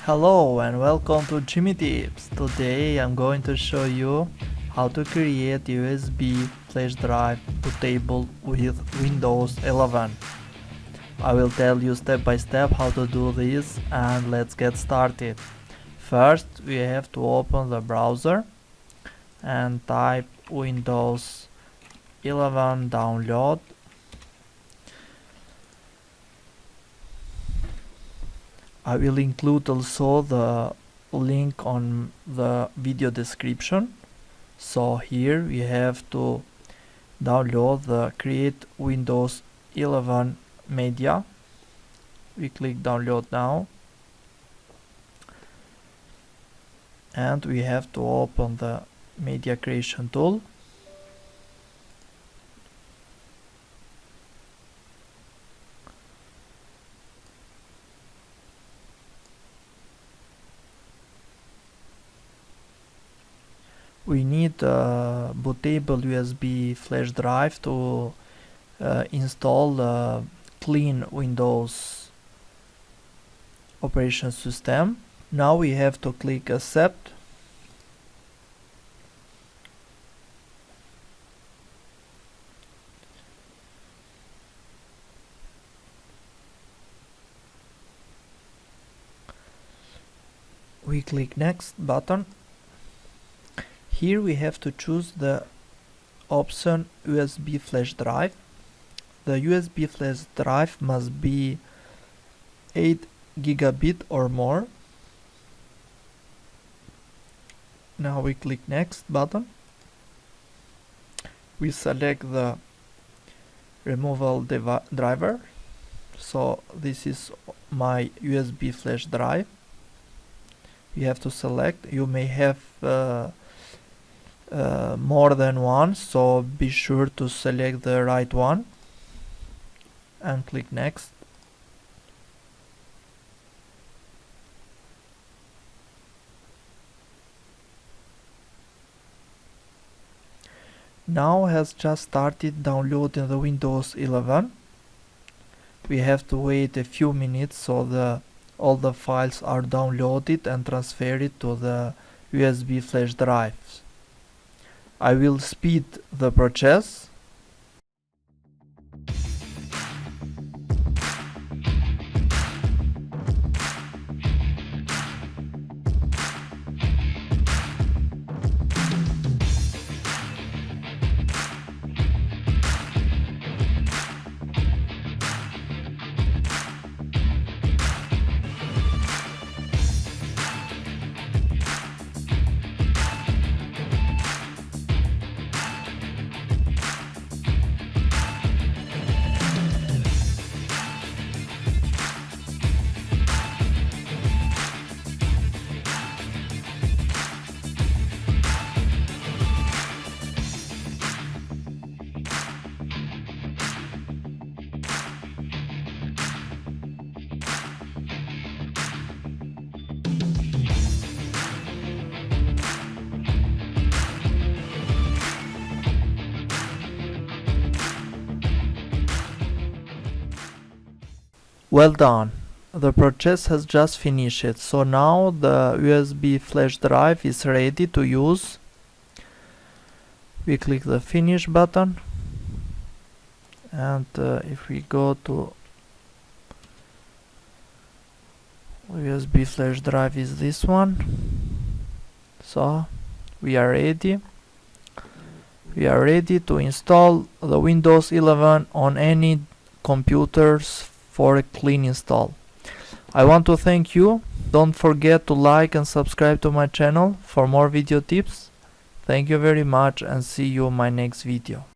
Hello and welcome to Jimmy Tips. Today I'm going to show you how to create USB flash drive bootable with Windows 11. I will tell you step by step how to do this, and let's get started. First we have to open the browser and type Windows 11 download. I will include also the link on the video description. So here we have to download the Create Windows 11 media. We click download now and we have to open the media creation tool. We need a bootable USB flash drive to install the clean Windows operation system. Now we have to click accept. We click next button. Here we have to choose the option USB flash drive. The USB flash drive must be 8 gigabit or more. Now we click next button. We select the removable driver. So this is my USB flash drive. You have to select. You may have more than one, so be sure to select the right one and click next. Now has just started downloading the Windows 11. We have to wait a few minutes so all the files are downloaded and transferred to the USB flash drives. I will speed the process. Well done. The process has just finished, so now the USB flash drive is ready to use. We click the finish button, and if we go to USB flash drive is this one. So we are ready. We are ready to install the Windows 11 on any computers for a clean install. I want to thank you. Don't forget to like and subscribe to my channel for more video tips. Thank you very much and see you in my next video.